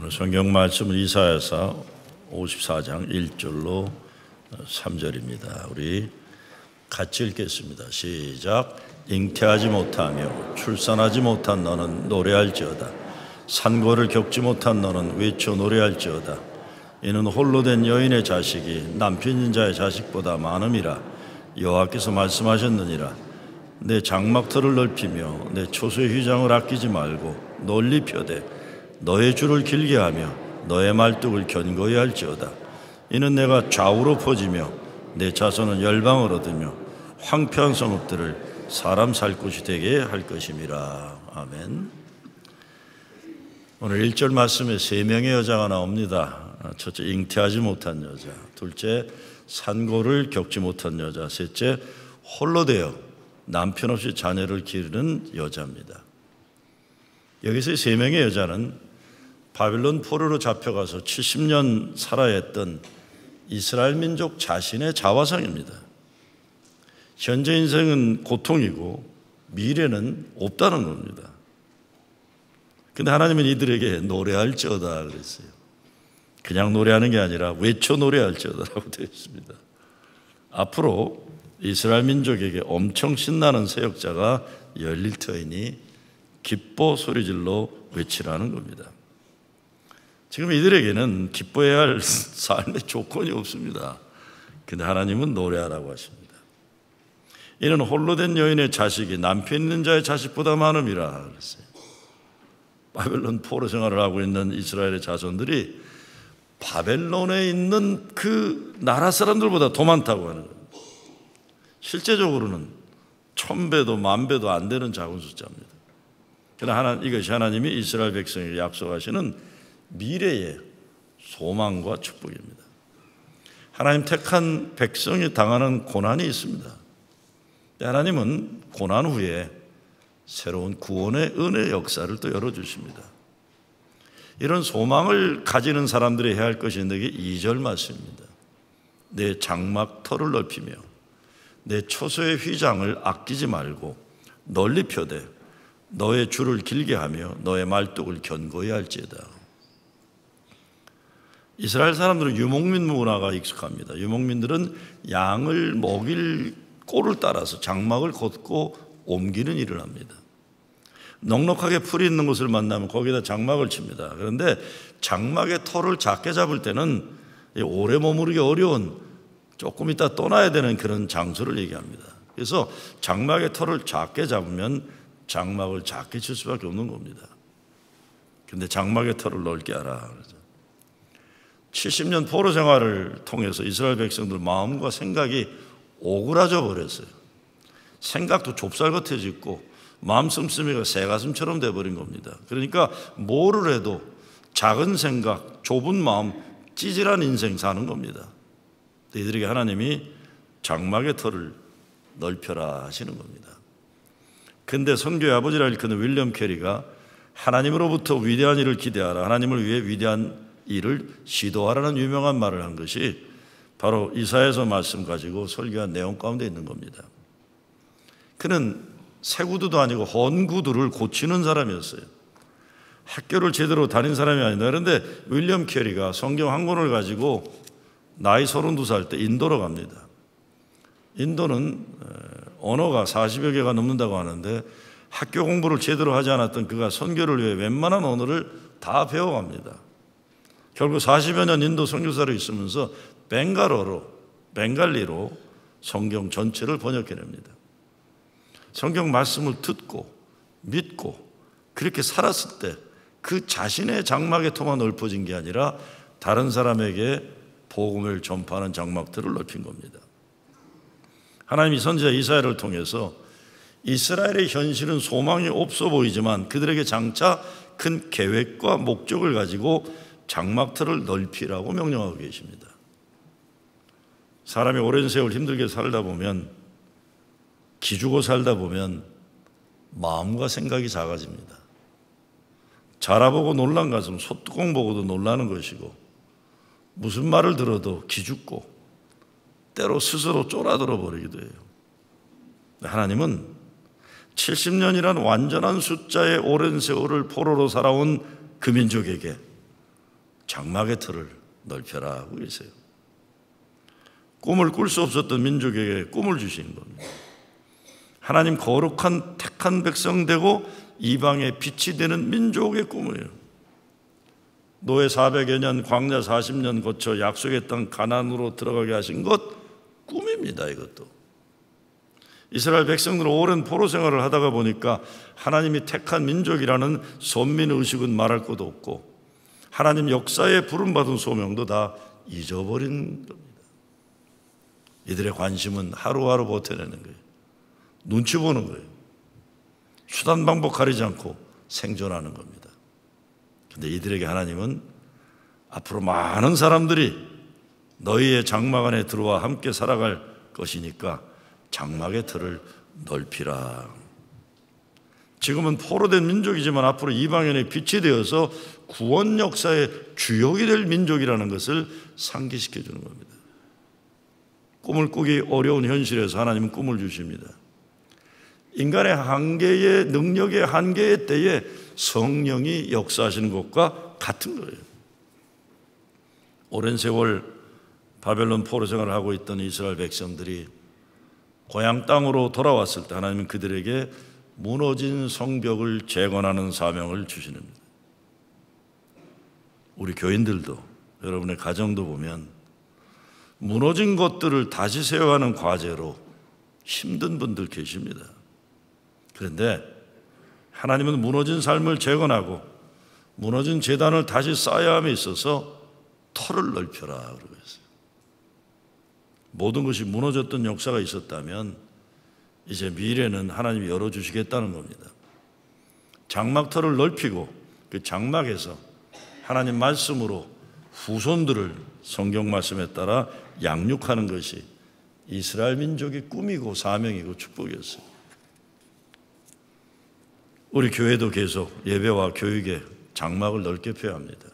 오늘 성경 말씀은 이사야서 54장 1절로 3절입니다. 우리 같이 읽겠습니다. 시작. 잉태하지 못하며 출산하지 못한 너는 노래할지어다. 산고를 겪지 못한 너는 외쳐 노래할지어다. 이는 홀로 된 여인의 자식이 남편인 자의 자식보다 많음이라. 여호와께서 말씀하셨느니라. 내 장막터를 넓히며 내 초소의 휘장을 아끼지 말고 널리 펴되 너의 줄을 길게 하며 너의 말뚝을 견고히 할지어다. 이는 내가 좌우로 퍼지며 내 자손은 열방을 얻으며 황폐한 성읍들을 사람 살 곳이 되게 할 것임이라. 아멘. 오늘 1절 말씀에 3명의 여자가 나옵니다. 첫째, 잉태하지 못한 여자. 둘째, 산고를 겪지 못한 여자. 셋째, 홀로 되어 남편 없이 자녀를 기르는 여자입니다. 여기서 3명의 여자는 바빌론 포로로 잡혀가서 70년 살아야 했던 이스라엘 민족 자신의 자화상입니다. 현재 인생은 고통이고 미래는 없다는 겁니다. 근데 하나님은 이들에게 노래할지어다 그랬어요. 그냥 노래하는 게 아니라 외쳐 노래할지어다라고 되어 있습니다. 앞으로 이스라엘 민족에게 엄청 신나는 새역자가 열릴 터이니 기뻐 소리질러 외치라는 겁니다. 지금 이들에게는 기뻐해야 할 삶의 조건이 없습니다. 근데 하나님은 노래하라고 하십니다. 이는 홀로 된 여인의 자식이 남편 있는 자의 자식보다 많음이라 그랬어요. 바벨론 포로 생활을 하고 있는 이스라엘의 자손들이 바벨론에 있는 그 나라 사람들보다 더 많다고 하는 겁니다. 실제적으로는 1000배도 10,000배도 안 되는 작은 숫자입니다. 그러나 이것이 하나님이 이스라엘 백성에게 약속하시는 미래의 소망과 축복입니다. 하나님 택한 백성이 당하는 고난이 있습니다. 하나님은 고난 후에 새로운 구원의 은혜 역사를 또 열어주십니다. 이런 소망을 가지는 사람들이 해야 할 것이 있는 게 2절 말씀입니다. 내 장막터를 넓히며 내 초소의 휘장을 아끼지 말고 널리 펴되 너의 줄을 길게 하며 너의 말뚝을 견고히 할지어다. 이스라엘 사람들은 유목민 문화가 익숙합니다. 유목민들은 양을 먹일 꼴을 따라서 장막을 걷고 옮기는 일을 합니다. 넉넉하게 풀이 있는 곳을 만나면 거기다 장막을 칩니다. 그런데 장막의 털을 작게 잡을 때는 오래 머무르기 어려운 조금 있다 떠나야 되는 그런 장소를 얘기합니다. 그래서 장막의 털을 작게 잡으면 장막을 작게 칠 수밖에 없는 겁니다. 그런데 장막의 털을 넓게 하라. 70년 포로 생활을 통해서 이스라엘 백성들 마음과 생각이 오그라져 버렸어요. 생각도 좁쌀같아졌고 마음 씀씀이가 새가슴처럼 돼버린 겁니다. 그러니까 뭐를 해도 작은 생각, 좁은 마음, 찌질한 인생 사는 겁니다. 이들에게 하나님이 장막의 털을 넓혀라 하시는 겁니다. 근데 선교의 아버지라 일컫는 윌리엄 캐리가 하나님으로부터 위대한 일을 기대하라, 하나님을 위해 위대한 일을 시도하라는 유명한 말을 한 것이 바로 이사야서 말씀 가지고 설교한 내용 가운데 있는 겁니다. 그는 새 구두도 아니고 헌 구두를 고치는 사람이었어요. 학교를 제대로 다닌 사람이 아니다. 그런데 윌리엄 캐리가 성경 한 권을 가지고 나이 32살 때 인도로 갑니다. 인도는 언어가 40여 개가 넘는다고 하는데 학교 공부를 제대로 하지 않았던 그가 선교를 위해 웬만한 언어를 다 배워갑니다. 결국 40여 년 인도 선교사로 있으면서 벵갈리로 성경 전체를 번역해냅니다. 성경 말씀을 듣고 믿고 그렇게 살았을 때 그 자신의 장막의 터만 넓어진 게 아니라 다른 사람에게 복음을 전파하는 장막들을 넓힌 겁니다. 하나님이 선지자 이사야를 통해서 이스라엘의 현실은 소망이 없어 보이지만 그들에게 장차 큰 계획과 목적을 가지고 장막터를 넓히라고 명령하고 계십니다. 사람이 오랜 세월 힘들게 살다 보면, 기죽어 살다 보면 마음과 생각이 작아집니다. 자라보고 놀란 가슴, 소뚜껑 보고도 놀라는 것이고 무슨 말을 들어도 기죽고 때로 스스로 쫄아들어 버리기도 해요. 하나님은 70년이란 완전한 숫자의 오랜 세월을 포로로 살아온 그 민족에게 장막의 틀을 넓혀라 하고 계세요. 꿈을 꿀 수 없었던 민족에게 꿈을 주시는 겁니다. 하나님 거룩한 택한 백성 되고 이방의 빛이 되는 민족의 꿈이에요. 노예 400여 년, 광야 40년 거쳐 약속의 땅 가나안으로 들어가게 하신 것 꿈입니다. 이것도 이스라엘 백성들은 오랜 포로 생활을 하다가 보니까 하나님이 택한 민족이라는 선민 의식은 말할 것도 없고 하나님 역사에 부름받은 소명도 다 잊어버린 겁니다. 이들의 관심은 하루하루 버텨내는 거예요. 눈치 보는 거예요. 수단 방법 가리지 않고 생존하는 겁니다. 그런데 이들에게 하나님은 앞으로 많은 사람들이 너희의 장막 안에 들어와 함께 살아갈 것이니까 장막의 틀을 넓히라. 지금은 포로된 민족이지만 앞으로 이방인의 빛이 되어서 구원 역사의 주역이 될 민족이라는 것을 상기시켜 주는 겁니다. 꿈을 꾸기 어려운 현실에서 하나님은 꿈을 주십니다. 인간의 한계의 능력의 한계의 때에 성령이 역사하시는 것과 같은 거예요. 오랜 세월 바벨론 포로 생활을 하고 있던 이스라엘 백성들이 고향 땅으로 돌아왔을 때 하나님은 그들에게 무너진 성벽을 재건하는 사명을 주시는 겁니다. 우리 교인들도 여러분의 가정도 보면 무너진 것들을 다시 세워가는 과제로 힘든 분들 계십니다. 그런데 하나님은 무너진 삶을 재건하고 무너진 재단을 다시 쌓아야 함에 있어서 터를 넓혀라 그러고 있어요. 모든 것이 무너졌던 역사가 있었다면 이제 미래는 하나님이 열어주시겠다는 겁니다. 장막터를 넓히고 그 장막에서 하나님 말씀으로 후손들을 성경 말씀에 따라 양육하는 것이 이스라엘 민족의 꿈이고 사명이고 축복이었어요. 우리 교회도 계속 예배와 교육에 장막을 넓게 펴야 합니다.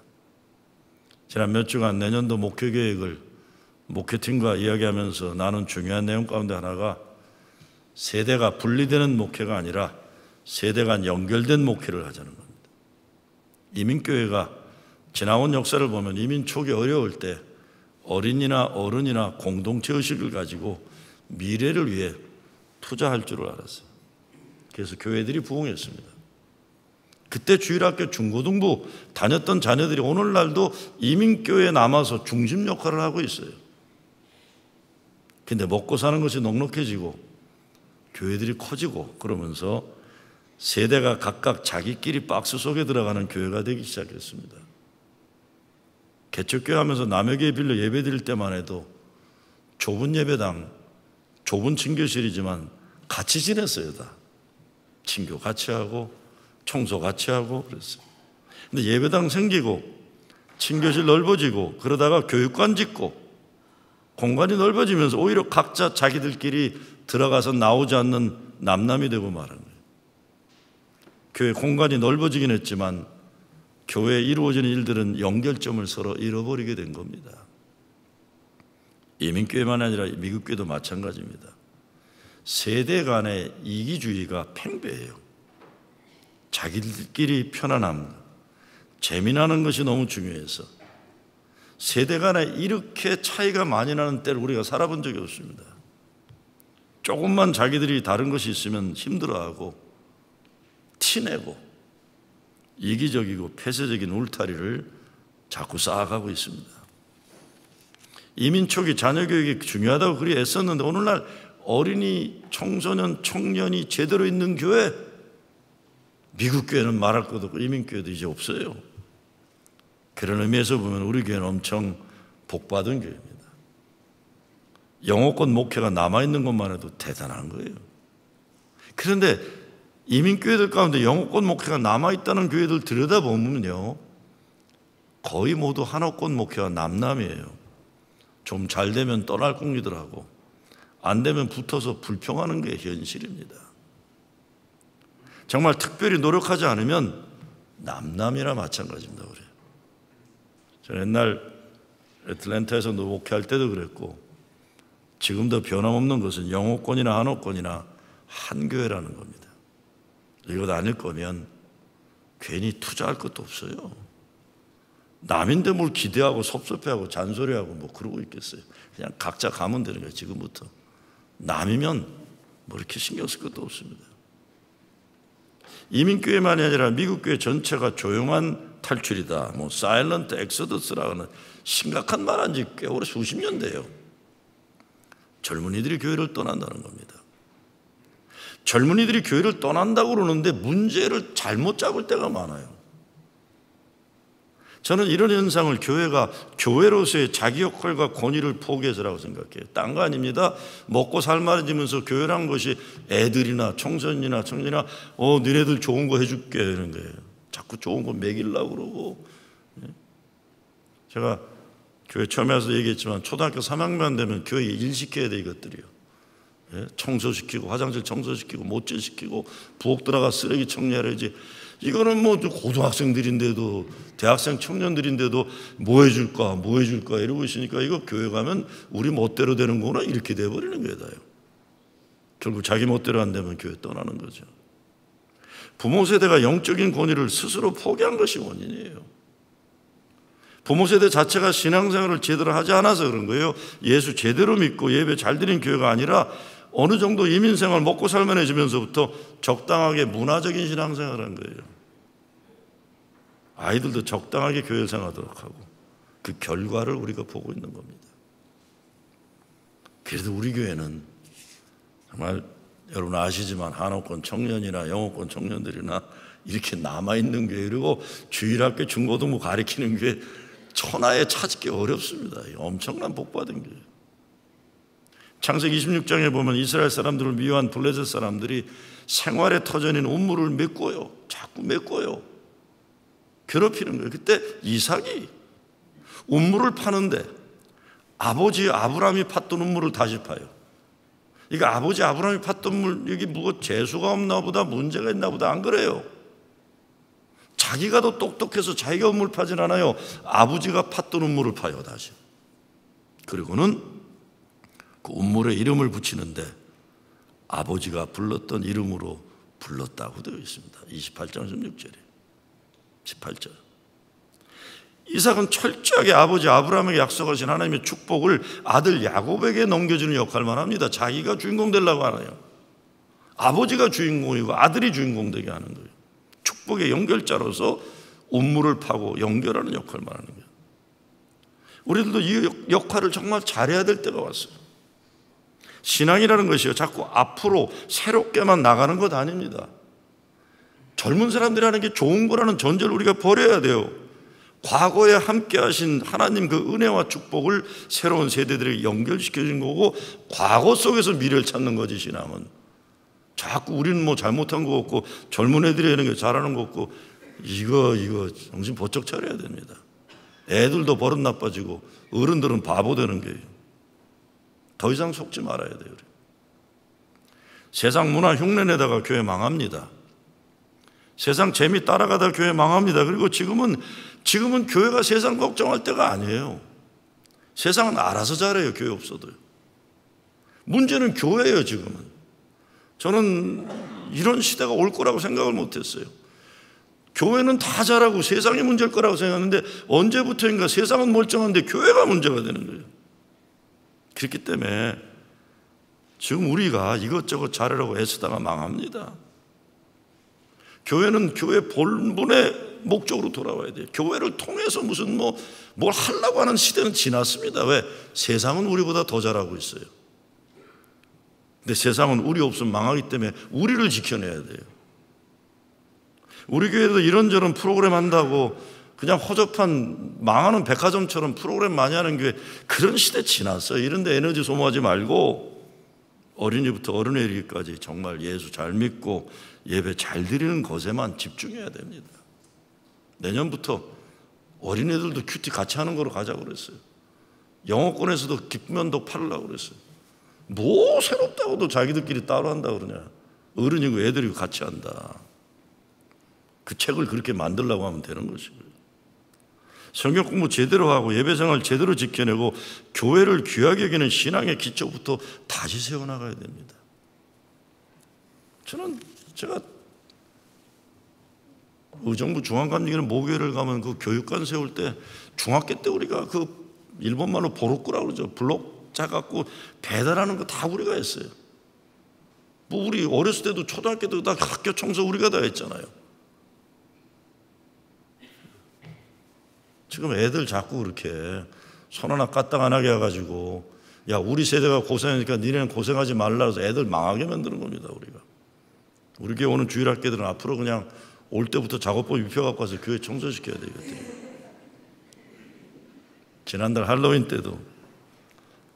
지난 몇 주간 내년도 목회 계획을 목회팀과 이야기하면서 나눈 중요한 내용 가운데 하나가 세대가 분리되는 목회가 아니라 세대 간 연결된 목회를 하자는 겁니다. 이민교회가 지나온 역사를 보면 이민 초기 어려울 때 어린이나 어른이나 공동체 의식을 가지고 미래를 위해 투자할 줄을 알았어요. 그래서 교회들이 부흥했습니다. 그때 주일학교 중고등부 다녔던 자녀들이 오늘날도 이민교회에 남아서 중심 역할을 하고 있어요. 근데 먹고 사는 것이 넉넉해지고 교회들이 커지고 그러면서 세대가 각각 자기끼리 박스 속에 들어가는 교회가 되기 시작했습니다. 개척교회 하면서 남의 교회 빌려 예배 드릴 때만 해도 좁은 예배당, 좁은 친교실이지만 같이 지냈어요. 다 친교 같이 하고 청소 같이 하고 그랬어요. 근데 예배당 생기고 친교실 넓어지고 그러다가 교육관 짓고 공간이 넓어지면서 오히려 각자 자기들끼리 들어가서 나오지 않는 남남이 되고 말하는 거예요. 교회 공간이 넓어지긴 했지만 교회에 이루어지는 일들은 연결점을 서로 잃어버리게 된 겁니다. 이민교회만 아니라 미국교회도 마찬가지입니다. 세대 간의 이기주의가 팽배해요. 자기들끼리 편안함, 재미나는 것이 너무 중요해서 세대 간에 이렇게 차이가 많이 나는 때를 우리가 살아본 적이 없습니다. 조금만 자기들이 다른 것이 있으면 힘들어하고 티내고 이기적이고 폐쇄적인 울타리를 자꾸 쌓아가고 있습니다. 이민 초기 자녀 교육이 중요하다고 그리 애썼는데 오늘날 어린이, 청소년, 청년이 제대로 있는 교회, 미국 교회는 말할 것도 없고 이민 교회도 이제 없어요. 그런 의미에서 보면 우리 교회는 엄청 복받은 교회입니다. 영어권 목회가 남아있는 것만 해도 대단한 거예요. 그런데 이민교회들 가운데 영어권 목회가 남아있다는 교회들 들여다보면요 거의 모두 한어권 목회와 남남이에요. 좀 잘 되면 떠날 공리들하고 안 되면 붙어서 불평하는 게 현실입니다. 정말 특별히 노력하지 않으면 남남이나 마찬가지입니다. 그래요. 저는 옛날 애틀랜타에서 목회할 때도 그랬고 지금도 변함없는 것은 영어권이나 한어권이나 한 교회라는 겁니다. 이것 아닐 거면 괜히 투자할 것도 없어요. 남인데 뭘 기대하고 섭섭해하고 잔소리하고 뭐 그러고 있겠어요. 그냥 각자 가면 되는 거예요. 지금부터. 남이면 뭐 이렇게 신경 쓸 것도 없습니다. 이민교회만이 아니라 미국 교회 전체가 조용한 탈출이다, 뭐 사일런트 엑소더스라고 하는 심각한 말 한 지 꽤 오래 수십 년 돼요. 젊은이들이 교회를 떠난다는 겁니다. 젊은이들이 교회를 떠난다고 그러는데 문제를 잘못 잡을 때가 많아요. 저는 이런 현상을 교회가 교회로서의 자기 역할과 권위를 포기해서라고 생각해요. 딴 거 아닙니다. 먹고 살만해지면서 교회란 것이 애들이나 청소년이나 청년이나 너네들 좋은 거 해줄게 이런 거예요. 자꾸 좋은 거 먹이려고 그러고. 제가 교회 처음에 와서 얘기했지만 초등학교 3학년 되면 교회에 일 시켜야 돼 이것들이요. 청소시키고 화장실 청소시키고 못질시키고 부엌 들어가 쓰레기 정리하려지. 이거는 뭐 고등학생들인데도 대학생 청년들인데도 뭐 해줄까 이러고 있으니까 이거 교회 가면 우리 멋대로 되는 거구나 이렇게 돼버리는 거예요. 다요. 결국 자기 멋대로 안 되면 교회 떠나는 거죠. 부모 세대가 영적인 권위를 스스로 포기한 것이 원인이에요. 부모 세대 자체가 신앙생활을 제대로 하지 않아서 그런 거예요. 예수 제대로 믿고 예배 잘 드리는 교회가 아니라 어느 정도 이민생활 먹고 살만해지면서부터 적당하게 문화적인 신앙생활을 한 거예요. 아이들도 적당하게 교회 생활하도록 하고 그 결과를 우리가 보고 있는 겁니다. 그래도 우리 교회는 정말 여러분 아시지만 한옥권 청년이나 영어권 청년들이나 이렇게 남아있는 교회 그리고 주일학교 중고등부 가리키는 교회 천하에 찾기 어렵습니다. 엄청난 복받은 교회. 창세기 26장에 보면 이스라엘 사람들을 미워한 블레셋 사람들이 생활의 터전인 우물을 메꿔요. 자꾸 메꿔요. 괴롭히는 거예요. 그때 이삭이 우물을 파는데 아버지 아브라함이 팠던 우물을 다시 파요. 이거 아버지 아브라함이 팠던 물 여기 뭐 재수가 없나 보다 문제가 있나 보다 안 그래요. 자기가 더 똑똑해서 자기가 우물 파진 않아요. 아버지가 팠던 우물을 파요 다시. 그리고는 그 우물에 이름을 붙이는데 아버지가 불렀던 이름으로 불렀다고 되어 있습니다. 28장 16절에 18절. 이삭은 철저하게 아버지 아브라함에게 약속하신 하나님의 축복을 아들 야곱에게 넘겨주는 역할만 합니다. 자기가 주인공 되려고 하나요? 아버지가 주인공이고 아들이 주인공 되게 하는 거예요. 축복의 연결자로서 우물을 파고 연결하는 역할만 하는 거예요. 우리들도 이 역할을 정말 잘해야 될 때가 왔어요. 신앙이라는 것이요 자꾸 앞으로 새롭게만 나가는 것 아닙니다. 젊은 사람들이 하는 게 좋은 거라는 전제를 우리가 버려야 돼요. 과거에 함께 하신 하나님 그 은혜와 축복을 새로운 세대들에게 연결시켜준 거고 과거 속에서 미래를 찾는 거지. 신앙은 자꾸 우리는 뭐 잘못한 거 없고 젊은 애들이 하는 게 잘하는 거 없고 이거 정신 번쩍 차려야 됩니다. 애들도 버릇 나빠지고 어른들은 바보 되는 거예요. 더 이상 속지 말아야 돼요. 세상 문화 흉내내다가 교회 망합니다. 세상 재미 따라가다 교회 망합니다. 그리고 지금은 교회가 세상 걱정할 때가 아니에요. 세상은 알아서 잘해요. 교회 없어도요. 문제는 교회예요. 지금은. 저는 이런 시대가 올 거라고 생각을 못했어요. 교회는 다 잘하고 세상이 문제일 거라고 생각했는데 언제부터인가 세상은 멀쩡한데 교회가 문제가 되는 거예요. 그렇기 때문에 지금 우리가 이것저것 잘하려고 애쓰다가 망합니다. 교회는 교회 본분의 목적으로 돌아와야 돼요. 교회를 통해서 무슨 뭘 하려고 하는 시대는 지났습니다. 왜? 세상은 우리보다 더 잘하고 있어요. 근데 세상은 우리 없으면 망하기 때문에 우리를 지켜내야 돼요. 우리 교회도 이런저런 프로그램 한다고 그냥 허접한 망하는 백화점처럼 프로그램 많이 하는 교회 그런 시대 지났어요. 이런 데 에너지 소모하지 말고 어린이부터 어른에 이르기까지 정말 예수 잘 믿고 예배 잘 드리는 것에만 집중해야 됩니다. 내년부터 어린애들도 큐티 같이 하는 거로 가자고 그랬어요. 영어권에서도 기프면도 팔으려고 그랬어요. 뭐 새롭다고도 자기들끼리 따로 한다고 그러냐. 어른이고 애들이 같이 한다. 그 책을 그렇게 만들려고 하면 되는 것이고요. 성경 공부 제대로 하고 예배생활 제대로 지켜내고 교회를 귀하게 여기는 신앙의 기초부터 다시 세워나가야 됩니다. 제가 의정부 중앙감리교는 모교회를 가면 그 교육관 세울 때 중학교 때 우리가 그 일본말로 보로꾸라고 그러죠. 블록 짜갖고 배달하는 거 다 우리가 했어요. 뭐 우리 어렸을 때도 초등학교 때도 다 학교 청소 우리가 다 했잖아요. 지금 애들 자꾸 그렇게 손 하나 까딱 안 하게 해가지고 야 우리 세대가 고생하니까 니네는 고생하지 말라 해서 애들 망하게 만드는 겁니다. 우리가. 우리 교회 오는 주일학교들은 앞으로 그냥 올 때부터 작업복 입혀갖고 와서 교회 청소시켜야 되거든요. 지난달 할로윈 때도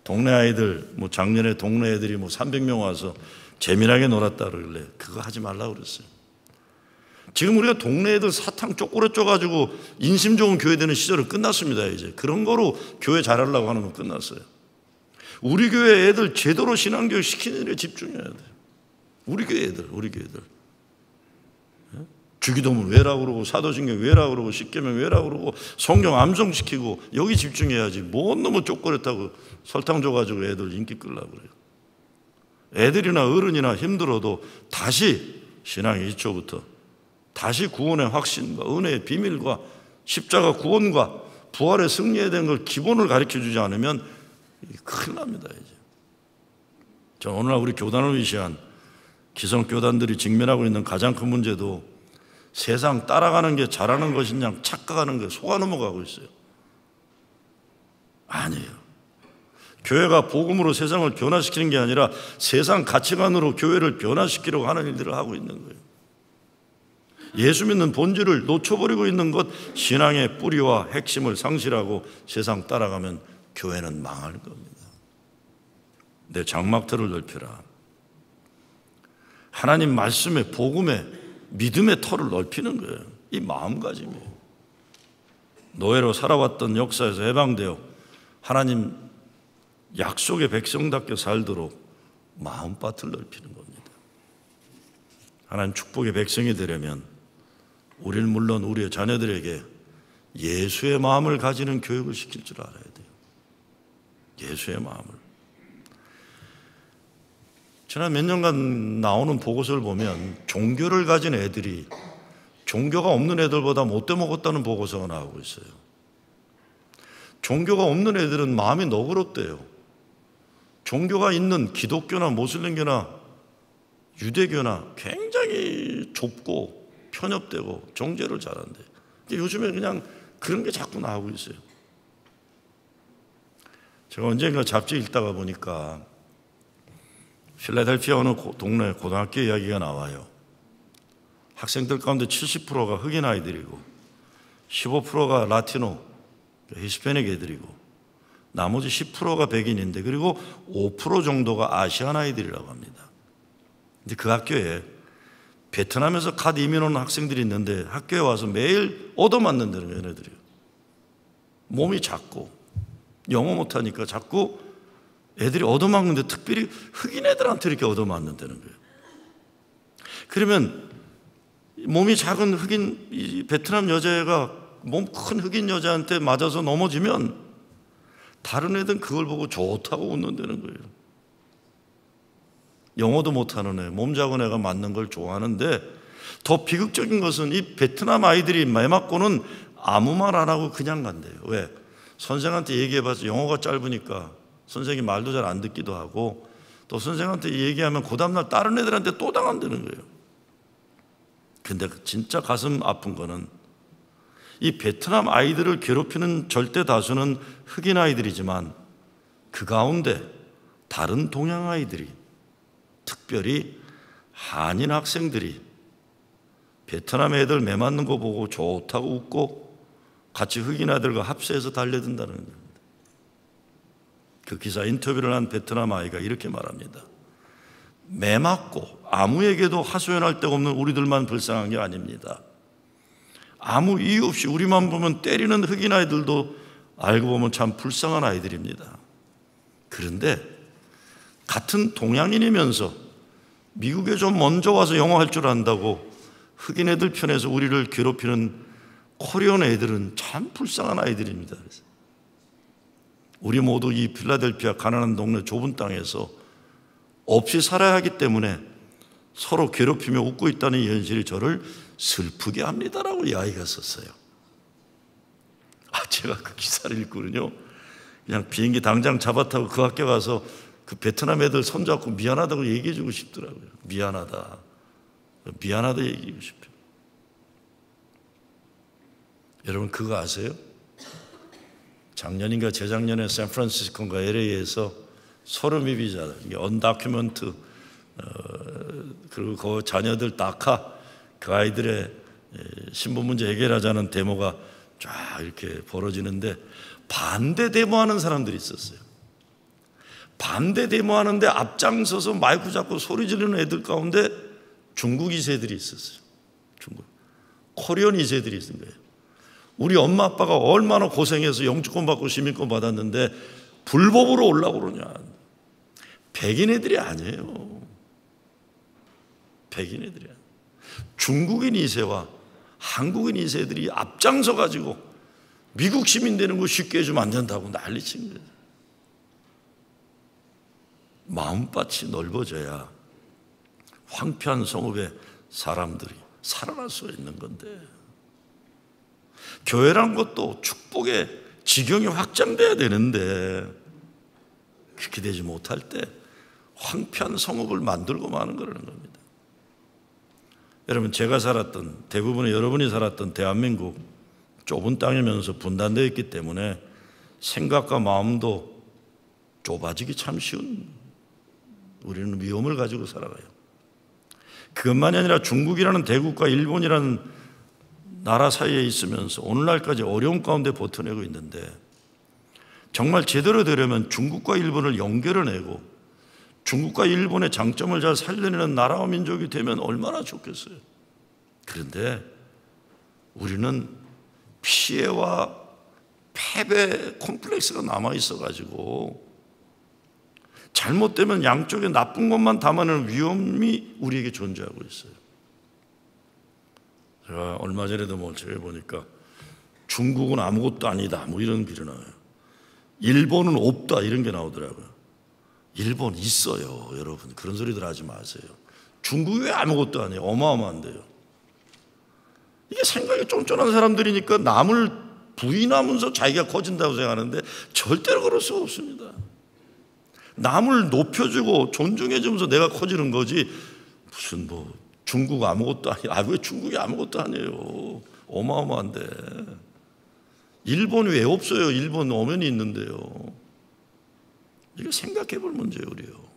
동네 아이들 뭐 작년에 동네 애들이 뭐 300명 와서 재미나게 놀았다 그러길래 그거 하지 말라고 그랬어요. 지금 우리가 동네 애들 사탕 쪼꼬레 쪼가지고 인심 좋은 교회 되는 시절은 끝났습니다. 이제 그런 거로 교회 잘하려고 하는 건 끝났어요. 우리 교회 애들 제대로 신앙교육 시키는 일에 집중해야 돼요. 우리 교회 애들 주기도문 왜라고 그러고 사도신경 왜라고 그러고 십계명 왜라고 그러고 성경 암송시키고 여기 집중해야지. 뭔 놈의 쪼꼬레타고 설탕 줘가지고 애들 인기 끌려고 그래요. 애들이나 어른이나 힘들어도 다시 신앙의 기초부터 다시 구원의 확신과 은혜의 비밀과 십자가 구원과 부활의 승리에 대한 걸 기본을 가르쳐주지 않으면 큰일 납니다. 이제 저는 오늘날 우리 교단을 위시한 기성교단들이 직면하고 있는 가장 큰 문제도 세상 따라가는 게 잘하는 것이냐 착각하는 게 속아 넘어가고 있어요. 아니에요. 교회가 복음으로 세상을 변화시키는 게 아니라 세상 가치관으로 교회를 변화시키려고 하는 일들을 하고 있는 거예요. 예수 믿는 본질을 놓쳐버리고 있는 것, 신앙의 뿌리와 핵심을 상실하고 세상 따라가면 교회는 망할 겁니다. 내 장막터를 넓혀라. 하나님 말씀의 복음의 믿음의 터를 넓히는 거예요. 이 마음가짐이에요. 노예로 살아왔던 역사에서 해방되어 하나님 약속의 백성답게 살도록 마음밭을 넓히는 겁니다. 하나님 축복의 백성이 되려면 우리는 물론 우리의 자녀들에게 예수의 마음을 가지는 교육을 시킬 줄 알아야 돼요. 예수의 마음을. 지난 몇 년간 나오는 보고서를 보면 종교를 가진 애들이 종교가 없는 애들보다 못돼 먹었다는 보고서가 나오고 있어요. 종교가 없는 애들은 마음이 너그럽대요. 종교가 있는 기독교나 모슬림교나 유대교나 굉장히 좁고 편협되고 정죄를 잘한대요. 요즘에 그냥 그런 게 자꾸 나오고 있어요. 제가 언젠가 잡지 읽다가 보니까 필라델피아 어느 동네 고등학교 이야기가 나와요. 학생들 가운데 70%가 흑인 아이들이고 15%가 라티노, 히스패닉 애들이고 나머지 10%가 백인인데 그리고 5% 정도가 아시안 아이들이라고 합니다. 근데 그 학교에 베트남에서 갓 이민 온 학생들이 있는데 학교에 와서 매일 얻어맞는다는 거예요. 얘네들이. 몸이 작고 영어 못하니까 자꾸 애들이 얻어맞는데 특별히 흑인 애들한테 이렇게 얻어맞는다는 거예요. 그러면 몸이 작은 흑인 베트남 여자애가 몸 큰 흑인 여자한테 맞아서 넘어지면 다른 애들은 그걸 보고 좋다고 웃는다는 거예요. 영어도 못하는 애, 몸 작은 애가 맞는 걸 좋아하는데 더 비극적인 것은 이 베트남 아이들이 매 맞고는 아무 말 안 하고 그냥 간대요. 왜? 선생한테 얘기해봐서 영어가 짧으니까 선생이 말도 잘 안 듣기도 하고 또 선생한테 얘기하면 그 다음날 다른 애들한테 또 당한다는 거예요. 근데 진짜 가슴 아픈 거는 이 베트남 아이들을 괴롭히는 절대 다수는 흑인 아이들이지만 그 가운데 다른 동양 아이들이 특별히 한인 학생들이 베트남 애들 매 맞는 거 보고 좋다고 웃고 같이 흑인 아들과 합세해서 달려든다는 겁니다. 그 기사 인터뷰를 한 베트남 아이가 이렇게 말합니다. 매 맞고 아무에게도 하소연할 데가 없는 우리들만 불쌍한 게 아닙니다. 아무 이유 없이 우리만 보면 때리는 흑인 아이들도 알고 보면 참 불쌍한 아이들입니다. 그런데 같은 동양인이면서 미국에 좀 먼저 와서 영어 할 줄 안다고 흑인 애들 편에서 우리를 괴롭히는 코리안 애들은 참 불쌍한 아이들입니다. 우리 모두 이 필라델피아 가난한 동네 좁은 땅에서 없이 살아야 하기 때문에 서로 괴롭히며 웃고 있다는 이 현실이 저를 슬프게 합니다라고 이야기가 썼어요. 제가 그 기사를 읽고는요, 그냥 비행기 당장 잡아타고 그 학교 가서 그 베트남 애들 손잡고 미안하다고 얘기해주고 싶더라고요. 미안하다 얘기하고 싶어요. 여러분 그거 아세요? 작년인가 재작년에 샌프란시스코인가 LA에서 소름이 비자다, 언다큐먼트, 그리고 그 자녀들 다카, 그 아이들의 신분 문제 해결하자는 데모가 쫙 이렇게 벌어지는데 반대 데모하는 사람들이 있었어요. 반대 데모하는데 앞장서서 마이크 잡고 소리 지르는 애들 가운데 중국 2세들이 있었어요. 중국 코리안 2세들이 있는 거예요. 우리 엄마 아빠가 얼마나 고생해서 영주권 받고 시민권 받았는데 불법으로 오려고 그러냐. 백인 애들이 아니에요. 백인 애들이 아니에요. 중국인 2세와 한국인 2세들이 앞장서 가지고 미국 시민 되는 거 쉽게 해주면 안 된다고 난리친 거예요. 마음밭이 넓어져야 황폐한 성읍의 사람들이 살아날 수 있는 건데, 교회란 것도 축복의 지경이 확장돼야 되는데 그렇게 되지 못할 때 황폐한 성읍을 만들고 마는 거라는 겁니다. 여러분, 제가 살았던, 대부분의 여러분이 살았던 대한민국 좁은 땅이면서 분단되어 있기 때문에 생각과 마음도 좁아지기 참 쉬운, 우리는 위험을 가지고 살아가요. 그것만이 아니라 중국이라는 대국과 일본이라는 나라 사이에 있으면서 오늘날까지 어려운 가운데 버텨내고 있는데, 정말 제대로 되려면 중국과 일본을 연결해내고 중국과 일본의 장점을 잘 살려내는 나라와 민족이 되면 얼마나 좋겠어요. 그런데 우리는 피해와 패배 콤플렉스가 남아있어가지고 잘못되면 양쪽에 나쁜 것만 담아내는 위험이 우리에게 존재하고 있어요. 제가 얼마 전에도 뭘 보니까 중국은 아무것도 아니다 뭐 이런 글이 나와요. 일본은 없다 이런 게 나오더라고요. 일본 있어요. 여러분 그런 소리들 하지 마세요. 중국이 왜 아무것도 아니에요? 어마어마한데요. 이게 생각이 쫀쫀한 사람들이니까 남을 부인하면서 자기가 커진다고 생각하는데 절대로 그럴 수 없습니다. 남을 높여주고 존중해주면서 내가 커지는 거지, 무슨 뭐 중국 아무것도 아니에요. 왜 중국이 아무것도 아니에요. 어마어마한데. 일본이 왜 없어요? 일본 엄연히 있는데요. 이거 생각해 볼 문제예요. 우리요.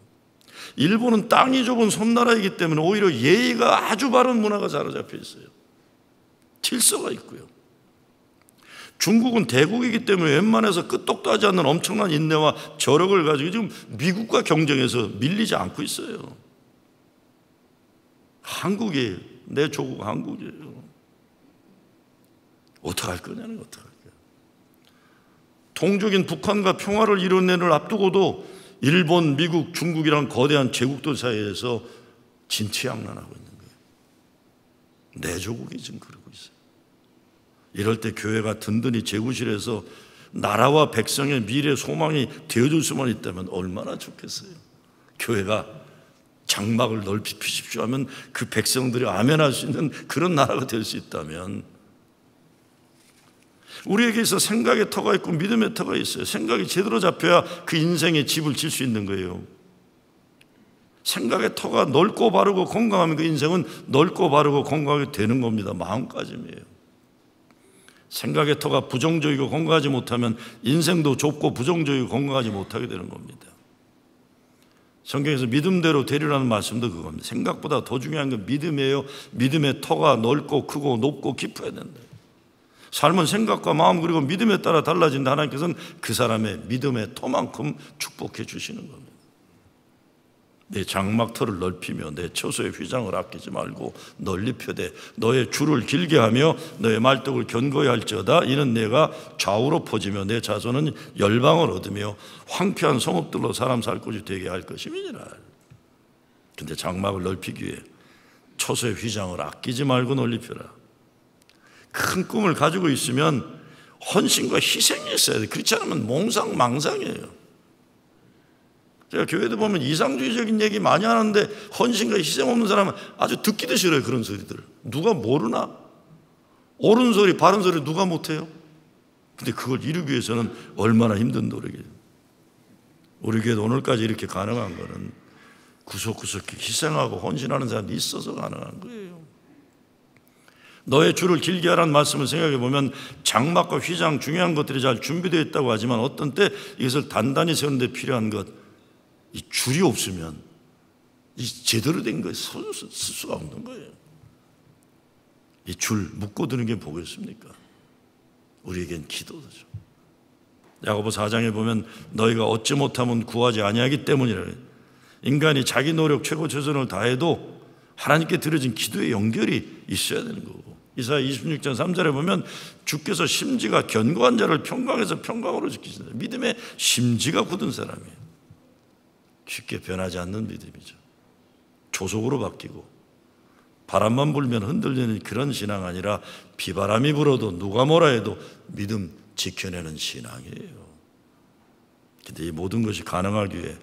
일본은 땅이 좁은 섬나라이기 때문에 오히려 예의가 아주 바른 문화가 사로잡혀 있어요. 질서가 있고요. 중국은 대국이기 때문에 웬만해서 끄떡도 하지 않는 엄청난 인내와 저력을 가지고 지금 미국과 경쟁해서 밀리지 않고 있어요. 한국이, 내 조국 한국이에요. 어떡할 거냐는 어떡할 거야. 동족인 북한과 평화를 이뤄내는 앞두고도 일본, 미국, 중국이란 거대한 제국들 사이에서 진퇴양난하고 있는 거예요. 내 조국이 지금 그러고 있어요. 이럴 때 교회가 든든히 재구실해서 나라와 백성의 미래 소망이 되어줄 수만 있다면 얼마나 좋겠어요. 교회가 장막을 넓히 피십시오 하면 그 백성들이 아멘할 수 있는 그런 나라가 될 수 있다면, 우리에게 있어 생각의 터가 있고 믿음의 터가 있어요. 생각이 제대로 잡혀야 그 인생의 집을 질 수 있는 거예요. 생각의 터가 넓고 바르고 건강하면 그 인생은 넓고 바르고 건강하게 되는 겁니다. 마음가짐이에요. 생각의 터가 부정적이고 건강하지 못하면 인생도 좁고 부정적이고 건강하지 못하게 되는 겁니다. 성경에서 믿음대로 되리라는 말씀도 그겁니다. 생각보다 더 중요한 건 믿음이에요. 믿음의 터가 넓고 크고 높고 깊어야 된다. 삶은 생각과 마음 그리고 믿음에 따라 달라진다. 하나님께서는 그 사람의 믿음의 터만큼 축복해 주시는 겁니다. 내 장막터를 넓히며 내 처소의 휘장을 아끼지 말고 널리 펴되 너의 줄을 길게 하며 너의 말뚝을 견고히 할지어다. 이는 내가 좌우로 퍼지며 내 자손은 열방을 얻으며 황폐한 성읍들로 사람 살 곳이 되게 할 것임이니라. 근데 장막을 넓히기 위해 처소의 휘장을 아끼지 말고 널리 펴라. 큰 꿈을 가지고 있으면 헌신과 희생이 있어야 돼. 그렇지 않으면 몽상망상이에요. 제가 교회도 보면 이상주의적인 얘기 많이 하는데 헌신과 희생 없는 사람은 아주 듣기도 싫어요. 그런 소리들을. 누가 모르나? 옳은 소리, 바른 소리 누가 못해요? 근데 그걸 이루기 위해서는 얼마나 힘든 노력이에요. 우리 교회도 오늘까지 이렇게 가능한 거는 구석구석 희생하고 헌신하는 사람이 있어서 가능한 거예요. 너의 줄을 길게 하라는 말씀을 생각해 보면 장막과 휘장 중요한 것들이 잘 준비되어 있다고 하지만 어떤 때 이것을 단단히 세우는 데 필요한 것, 이 줄이 없으면 이 제대로 된 거에 쓸 수가 없는 거예요. 이 줄 묶어두는 게 뭐겠습니까? 우리에겐 기도죠. 야고보 4장에 보면 너희가 얻지 못하면 구하지 아니하기 때문이라. 인간이 자기 노력 최고 최선을 다해도 하나님께 드려진 기도의 연결이 있어야 되는 거고, 이사야 26장 3절에 보면 주께서 심지가 견고한 자를 평강에서 평강으로 지키신다. 믿음의 심지가 굳은 사람이에요. 쉽게 변하지 않는 믿음이죠. 조속으로 바뀌고 바람만 불면 흔들리는 그런 신앙 아니라 비바람이 불어도 누가 뭐라 해도 믿음 지켜내는 신앙이에요. 근데 이 모든 것이 가능하기 위해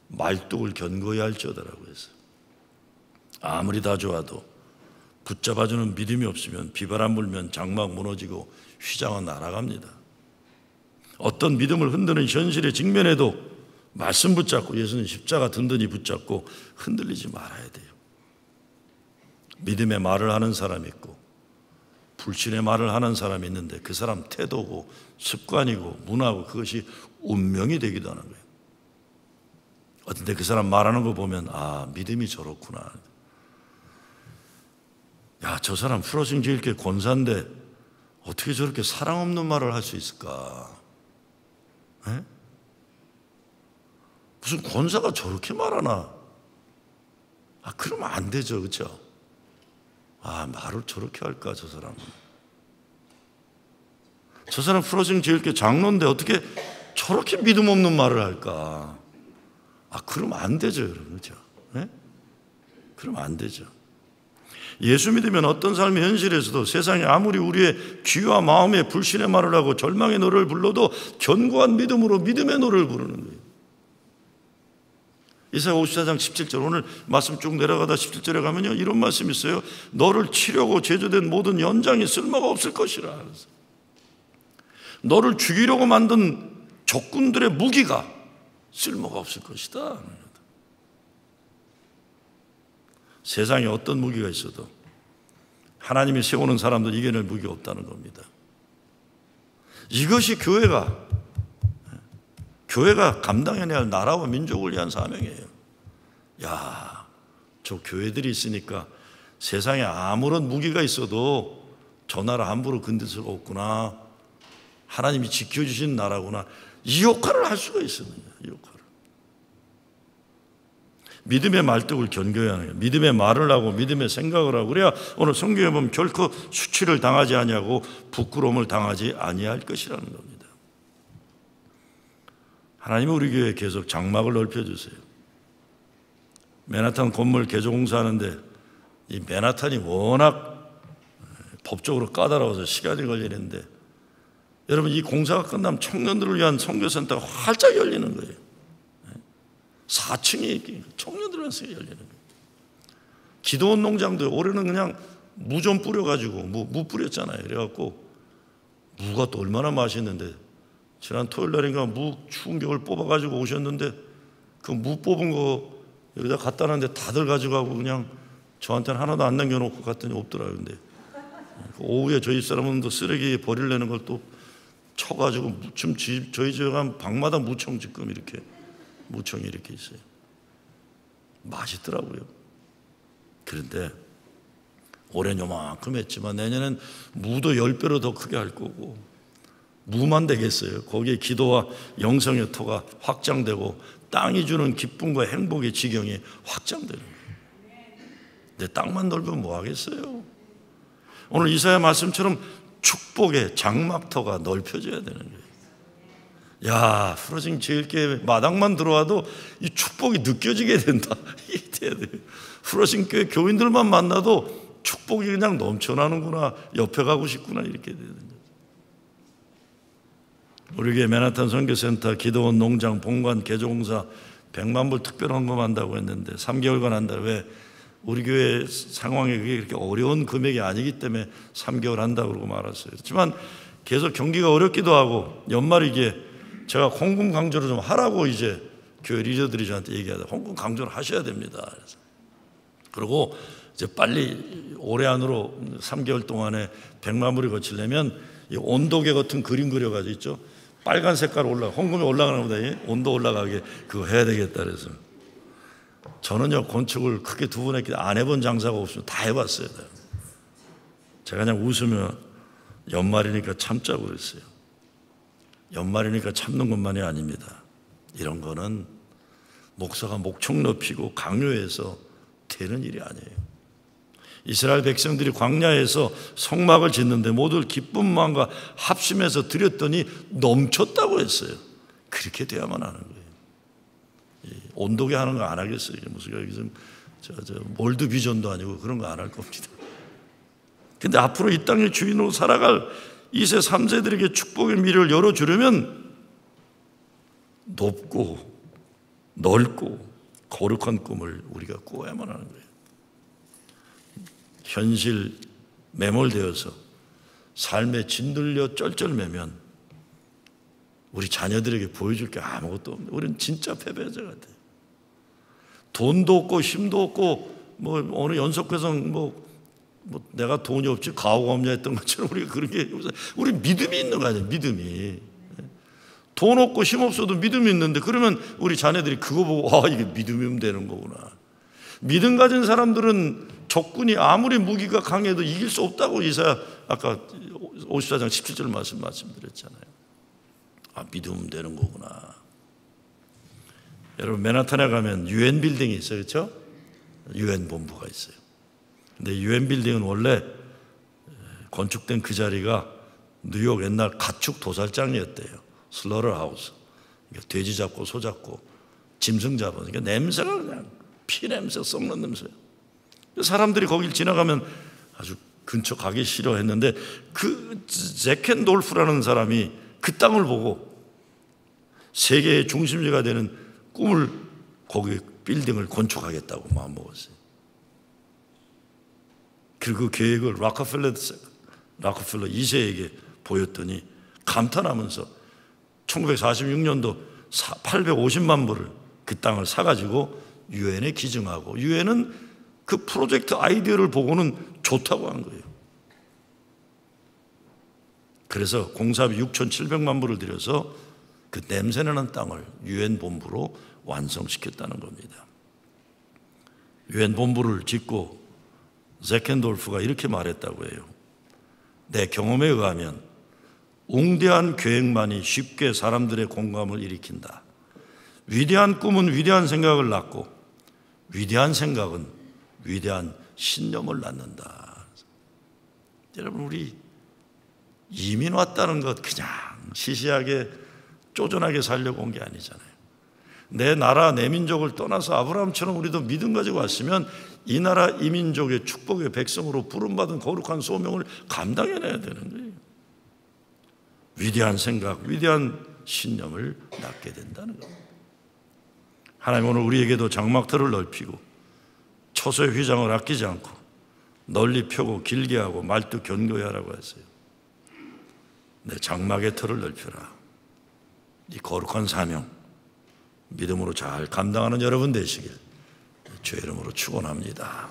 말뚝을 견고히 할지어다라고 해서 아무리 다 좋아도 붙잡아주는 믿음이 없으면 비바람 불면 장막 무너지고 휘장은 날아갑니다. 어떤 믿음을 흔드는 현실에 직면해도 말씀 붙잡고 예수는 십자가 든든히 붙잡고 흔들리지 말아야 돼요. 믿음의 말을 하는 사람이 있고 불신의 말을 하는 사람이 있는데 그 사람 태도고 습관이고 문화고 그것이 운명이 되기도 하는 거예요. 어떤데 그 사람 말하는 거 보면 아, 믿음이 저렇구나. 야, 저 사람 프로싱 제일교회 권사인데 어떻게 저렇게 사랑 없는 말을 할 수 있을까? 에? 무슨 권사가 저렇게 말하나? 아, 그러면 안 되죠, 그렇죠? 아, 말을 저렇게 할까, 저 사람은. 저 사람 프로싱 제일교회 장로인데 어떻게 저렇게 믿음 없는 말을 할까? 아, 그러면 안 되죠, 여러분, 그렇죠? 네? 그러면 안 되죠. 예수 믿으면 어떤 삶의 현실에서도 세상에 아무리 우리의 귀와 마음에 불신의 말을 하고 절망의 노래를 불러도 견고한 믿음으로 믿음의 노래를 부르는 거예요. 이사야 54장 17절, 오늘 말씀 쭉 내려가다 17절에 가면요 이런 말씀이 있어요. 너를 치려고 제조된 모든 연장이 쓸모가 없을 것이라. 너를 죽이려고 만든 적군들의 무기가 쓸모가 없을 것이다. 세상에 어떤 무기가 있어도 하나님이 세우는 사람들 이겨낼 무기가 없다는 겁니다. 이것이 교회가 감당해내야 할 나라와 민족을 위한 사명이에요. 야, 저 교회들이 있으니까 세상에 아무런 무기가 있어도 저 나라 함부로 건들 수가 없구나. 하나님이 지켜주신 나라구나. 이 역할을 할 수가 있습니다. 이 역할을. 믿음의 말뚝을 견고히 하는 거예요. 믿음의 말을 하고 믿음의 생각을 하고 그래야 오늘 성경에 보면 결코 수치를 당하지 아니하고 부끄러움을 당하지 아니할 것이라는 겁니다. 하나님은 우리 교회에 계속 장막을 넓혀주세요. 맨하탄 건물 개조공사하는데 이 맨하탄이 워낙 법적으로 까다로워서 시간이 걸리는데 여러분 이 공사가 끝나면 청년들을 위한 선교센터가 활짝 열리는 거예요. 4층이 청년들을 위해서 열리는 거예요. 기도원 농장도 올해는 그냥 무 좀 뿌려가지고 무 뿌렸잖아요. 그래갖고 무가 또 얼마나 맛있는데 지난 토요일 날인가 무 추운 겨울 뽑아가지고 오셨는데 그 무 뽑은 거 여기다 갖다 놨는데 다들 가져가고 그냥 저한테는 하나도 안 남겨놓고 갔더니 없더라고요. 근데 오후에 저희 사람은 또 쓰레기 버리려는 걸 또 쳐가지고 지금 저희 집에 가면 방마다 무청 지금 이렇게 무청이 이렇게 있어요. 맛있더라고요. 그런데 올해는 요만큼 했지만 내년엔 무도 10배로 더 크게 할 거고 무만 되겠어요. 거기에 기도와 영성의 터가 확장되고 땅이 주는 기쁨과 행복의 지경이 확장되는 거예요. 근데 땅만 넓으면 뭐 하겠어요? 오늘 이사야 말씀처럼 축복의 장막터가 넓혀져야 되는 거예요. 야, 프로징 제일교회 마당만 들어와도 이 축복이 느껴지게 된다. 이게 돼야 돼요. 프로징 교회 교인들만 만나도 축복이 그냥 넘쳐나는구나. 옆에 가고 싶구나. 이렇게 되는 거예요. 우리 교회 맨하탄 선교센터, 기도원 농장, 본관, 개조공사 100만 불 특별 헌금한다고 했는데 3개월간 한다. 왜? 우리 교회 상황이 그게 그렇게 어려운 금액이 아니기 때문에 3개월 한다고 그러고 말았어요. 그렇지만 계속 경기가 어렵기도 하고 연말이기에 제가 헌금 강조를 좀 하라고 이제 교회 리더들이 저한테 얘기하다. 헌금 강조를 하셔야 됩니다. 그리고 이제 빨리 올해 안으로 3개월 동안에 100만 불이 거치려면 이 온도계 같은 그림 그려가지고 있죠. 빨간 색깔 헌금이 올라가는 것보다 온도 올라가게 그거 해야 되겠다 그래서 저는요 건축을 크게 두 번 했기 안 해본 장사가 없으면 다 해봤어요. 제가 그냥 웃으며 연말이니까 참자고 그랬어요. 연말이니까 참는 것만이 아닙니다. 이런 거는 목사가 목청 높이고 강요해서 되는 일이 아니에요. 이스라엘 백성들이 광야에서 성막을 짓는데 모두 기쁜 마음과 합심해서 드렸더니 넘쳤다고 했어요. 그렇게 돼야만 하는 거예요. 온도계 하는 거 안 하겠어요. 무슨 여기 좀 몰드 비전도 아니고 그런 거 안 할 겁니다. 근데 앞으로 이 땅의 주인으로 살아갈 2세 3세들에게 축복의 미래를 열어주려면 높고 넓고 거룩한 꿈을 우리가 꾸어야만 하는 거예요. 현실 매몰되어서 삶에 짓눌려 쩔쩔매면 우리 자녀들에게 보여줄 게 아무것도 없는데 우리는 진짜 패배자 같아요. 돈도 없고 힘도 없고 뭐 어느 연속회상 뭐 내가 돈이 없지 가오가 없냐 했던 것처럼 우리가 그렇게 우리 믿음이 있는 거 아니에요. 믿음이 돈 없고 힘 없어도 믿음이 있는데 그러면 우리 자녀들이 그거 보고 이게 믿음이면 되는 거구나. 믿음 가진 사람들은 적군이 아무리 무기가 강해도 이길 수 없다고 이사야 아까 54장 17절 말씀드렸잖아요. 믿으면 되는 거구나. 여러분 맨하탄에 가면 유엔 빌딩이 있어요. 그렇죠? 유엔 본부가 있어요. 근데 유엔 빌딩은 원래 건축된 그 자리가 뉴욕 옛날 가축 도살장이었대요. 슬러터 하우스. 그러니까 돼지 잡고 소 잡고 짐승 잡아. 그러니까 냄새가 그냥 피 냄새 썩는 냄새. 사람들이 거길 지나가면 아주 근처 가기 싫어했는데 그 제켄돌프라는 사람이 그 땅을 보고 세계의 중심지가 되는 꿈을 거기 빌딩을 건축하겠다고 마음먹었어요. 그리고 그 계획을 락커펠러 2세에게 보였더니 감탄하면서 1946년도 850만 불을 그 땅을 사가지고 유엔에 기증하고 유엔은 그 프로젝트 아이디어를 보고는 좋다고 한 거예요. 그래서 공사비 6,700만 불을 들여서 그 냄새나는 땅을 유엔 본부로 완성시켰다는 겁니다. 유엔 본부를 짓고 제켄돌프가 이렇게 말했다고 해요. 내 경험에 의하면 웅대한 계획만이 쉽게 사람들의 공감을 일으킨다. 위대한 꿈은 위대한 생각을 낳고 위대한 생각은 위대한 신념을 낳는다. 여러분 우리 이민 왔다는 것 그냥 시시하게 쪼잔하게 살려고 온 게 아니잖아요. 내 나라 내 민족을 떠나서 아브라함처럼 우리도 믿음 가지고 왔으면 이 나라 이 민족의 축복의 백성으로 부름받은 거룩한 소명을 감당해내야 되는 거예요. 위대한 생각, 위대한 신념을 낳게 된다는 겁니다. 하나님 오늘 우리에게도 장막터를 넓히고 처소의 휘장을 아끼지 않고 널리 펴고 길게 하고 말도 견고히 하라고 했어요. 내 장막의 터를 넓혀라. 이 거룩한 사명 믿음으로 잘 감당하는 여러분 되시길 주의 이름으로 축원합니다.